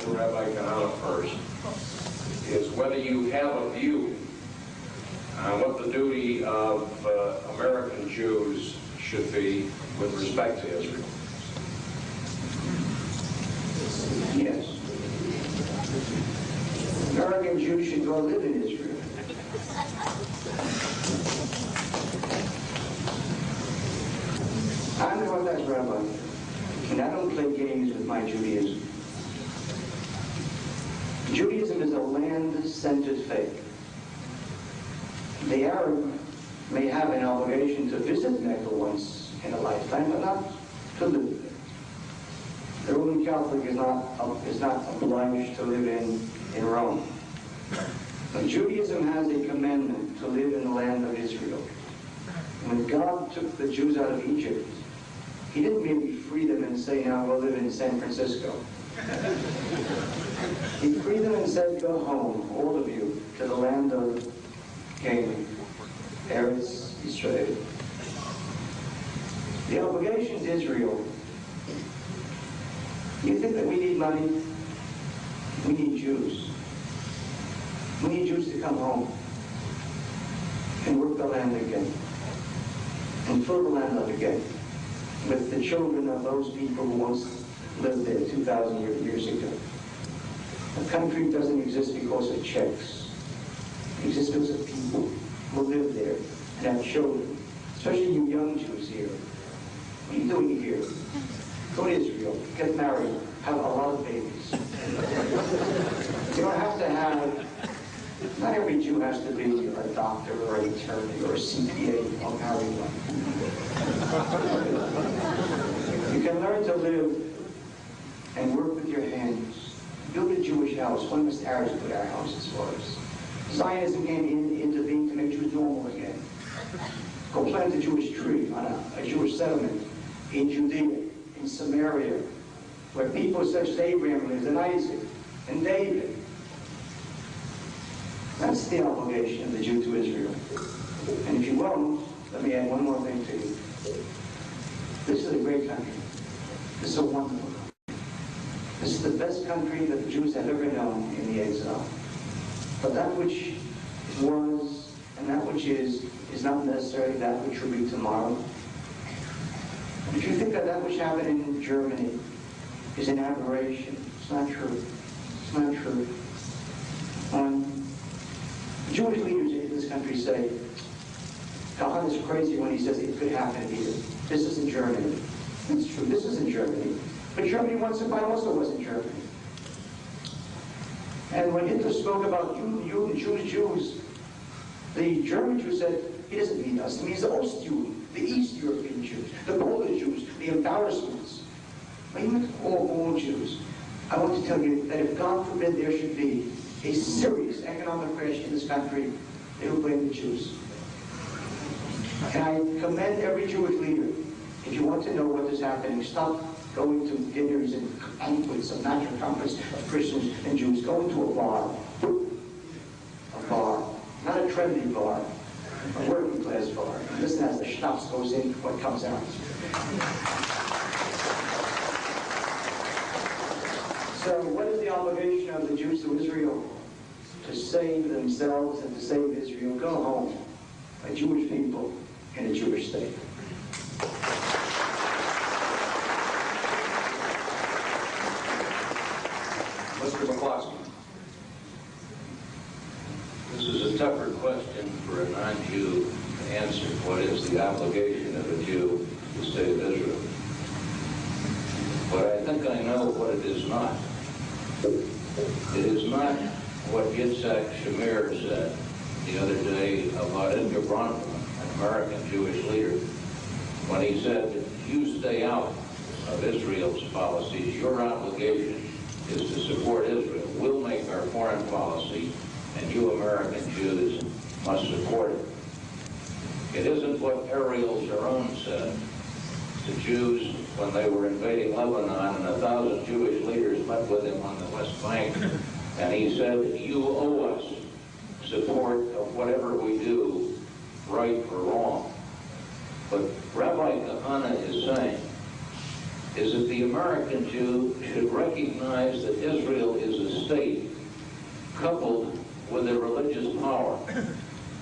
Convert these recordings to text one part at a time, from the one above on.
to Rabbi Kahane first is whether you have a view on what the duty of American Jews should be with respect to Israel. Yes. American Jews should go live in Israel. I'm an Orthodox rabbi, and I don't play games with my Judaism. Judaism is a land-centered faith. The Arab may have an obligation to visit Mecca once in a lifetime, but not to live there. The Roman Catholic is not obliged to live in Rome. But Judaism has a commandment to live in the land of Israel. When God took the Jews out of Egypt, He didn't merely free them and say, now go live in San Francisco. He freed them and said, go home, all of you, to the land of Canaan, Eretz Israel. The obligation to Israel. You think that we need money? We need Jews. We need Jews to come home and work the land again and fill the land up again with the children of those people who once lived there 2,000 years ago. A country doesn't exist because of checks. It exists because of people who live there and have children, especially you young Jews here. What are you doing here? Go to Israel, get married, have a lot of babies. You don't have to have, not every Jew has to be a doctor or an attorney or a CPA. I'll marry one. You can learn to live and work with your hands. Build a Jewish house. When was the Arabs put our houses for us? Zionism came in, intervened to make Jews normal again. Go plant a Jewish tree on a Jewish settlement in Judea, in Samaria, where people such as Abraham lived, and Isaac, and David. That's the obligation of the Jew to Israel. And if you won't, let me add one more thing to you. This is a great country. This is a wonderful country. This is the best country that the Jews have ever known in the exile. But that which was and that which is not necessarily that which will be tomorrow. If you think that which happened in Germany is an aberration, it's not true. It's not true. Jewish leaders in this country say, Kahane is crazy when he says it could happen here. This isn't Germany. It's true, this isn't Germany. But Germany once upon also wasn't Germany. And when Hitler spoke about Jews, the German Jews said, he doesn't mean us, he means the Ostjuden, the East European Jews, the Polish Jews, the embarrassments. But he meant all Jews. I want to tell you that if God forbid there should be a serious economic crash in this country, they will blame the Jews. And I commend every Jewish leader, if you want to know what is happening, stop going to dinners and banquets of national conference of Christians and Jews. Go into a bar. A bar. Not a trendy bar. A working class bar. And listen as the schnapps goes in, what comes out. So what is the obligation of the Jews to Israel? To save themselves and to save Israel. Go home, a Jewish people in a Jewish state. Mr. McCloskey. This is a tougher question for a non-Jew to answer. What is the obligation of a Jew to save Israel? But I think I know what it is not. It is not what Yitzhak Shamir said the other day about Edgar Bronfman, an American Jewish leader, when he said, you stay out of Israel's policies, your obligation is to support Israel. We'll make our foreign policy, and you American Jews must support it. It isn't what Ariel Sharon said. The Jews, when they were invading Lebanon, and 1,000 Jewish leaders met with him on the West Bank, and he said, you owe us support of whatever we do, right or wrong. But Rabbi Kahane is saying is that the American Jew should recognize that Israel is a state coupled with a religious power.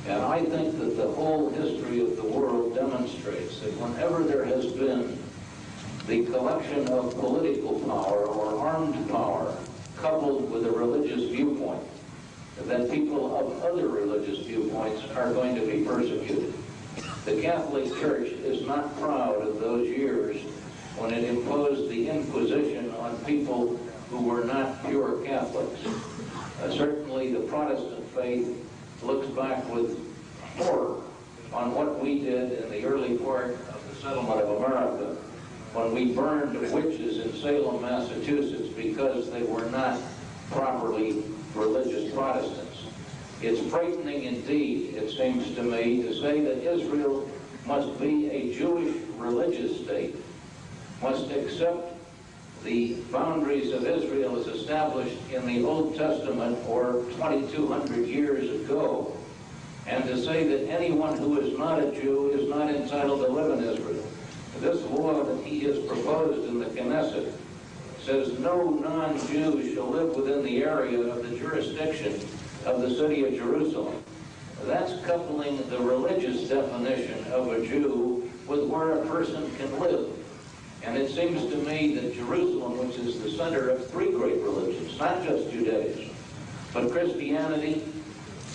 And I think that the whole history of the world demonstrates that whenever there has been the collection of political power or armed power coupled with a religious viewpoint, that people of other religious viewpoints are going to be persecuted. The Catholic Church is not proud of those years when it imposed the Inquisition on people who were not pure Catholics. Certainly the Protestant faith looks back with horror on what we did in the early part of the settlement of America when we burned witches in Salem, Massachusetts because they were not properly religious Protestants. It's frightening indeed, it seems to me, to say that Israel must be a Jewish religious state, must accept the boundaries of Israel as established in the Old Testament or 2,200 years ago, and to say that anyone who is not a Jew is not entitled to live in Israel. This law that he has proposed in the Knesset says no non-Jew shall live within the area of the jurisdiction of the city of Jerusalem. That's coupling the religious definition of a Jew with where a person can live. And it seems to me that Jerusalem, which is the center of three great religions, not just Judaism, but Christianity,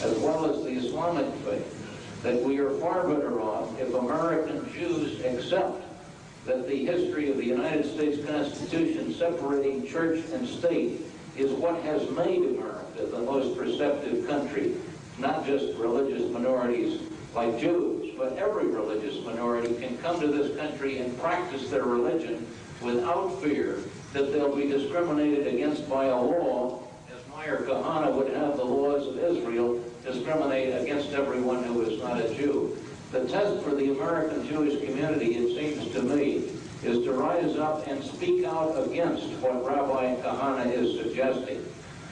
as well as the Islamic faith, that we are far better off if American Jews accept that the history of the United States Constitution separating church and state is what has made America the most receptive country, not just religious minorities like Jews, but every religious minority can come to this country and practice their religion without fear that they'll be discriminated against by a law, as Meir Kahane would have the laws of Israel discriminate against everyone who is not a Jew. The test for the American Jewish community, it seems to me, is to rise up and speak out against what Rabbi Kahane is suggesting,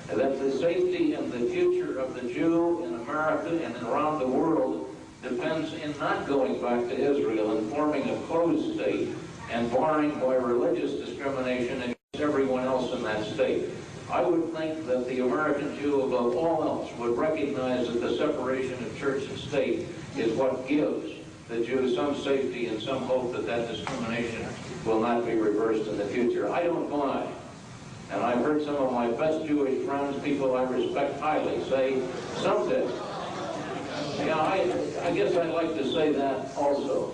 that the safety and the future of the Jew in America and around the world depends in not going back to Israel and forming a closed state and barring by religious discrimination against everyone else in that state. I would think that the American Jew, above all else, would recognize that the separation of church and state is what gives the Jew some safety and some hope that that discrimination will not be reversed in the future. I don't buy, and I've heard some of my best Jewish friends, people I respect highly, say someday. Yeah, I guess I'd like to say that also,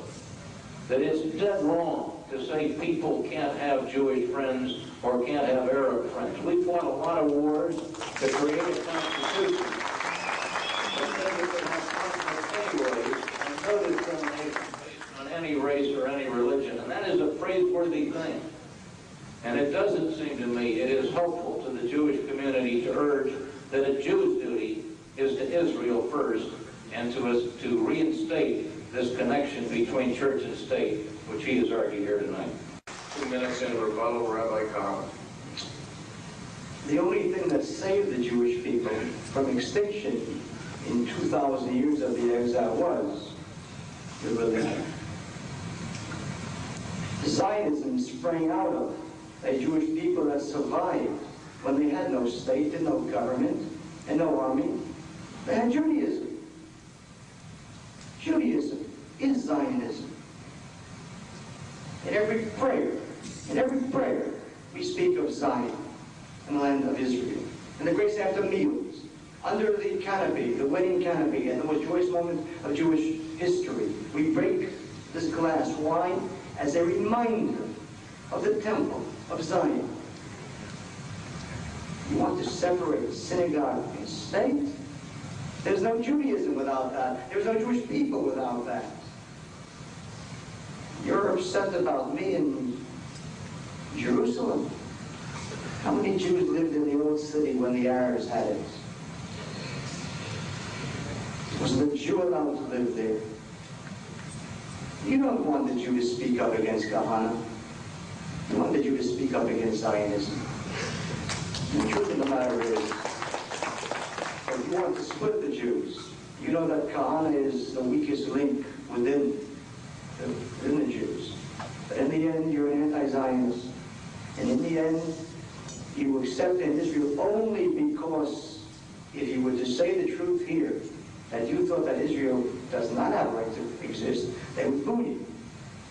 that it's dead wrong to say people can't have Jewish friends or can't have Arab friends. We fought a lot of wars to create a constitution that said that they have conflict anyways and no discrimination based on any race or any religion. And that is a praiseworthy thing. And it doesn't seem to me, it is helpful to the Jewish community to urge that a Jew's duty is to Israel first, and to reinstate this connection between church and state, which he has argued here tonight. 2 minutes in rebuttal, Rabbi Kahane. The only thing that saved the Jewish people from extinction in 2,000 years of the exile was the religion. Zionism sprang out of a Jewish people that survived when they had no state and no government and no army. They had Judaism. Judaism is Zionism. In every prayer, we speak of Zion and the land of Israel. And the grace after meals, under the canopy, the wedding canopy, and the most joyous moment of Jewish history, we break this glass. Why? As a reminder of the temple of Zion. You want to separate synagogue and state? There's no Judaism without that. There's no Jewish people without that. You're upset about me in Jerusalem. How many Jews lived in the old city when the Arabs had it? Was the Jew allowed to live there? You don't want the Jew to speak up against Kahane. You want the Jew to speak up against Zionism. The truth of the matter is, if you want to split the Jews, you know that Kahane is the weakest link within the Jews. But in the end, you're an anti-Zionist. And in the end, you accept Israel only because if you were to say the truth here, that you thought that Israel does not have a right to exist, they would boo you.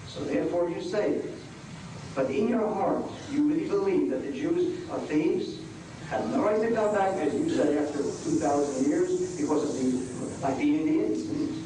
So therefore you say it. But in your heart, you really believe that the Jews are thieves, have no right to come back, as you said, after 2,000 years, because of like the Indians.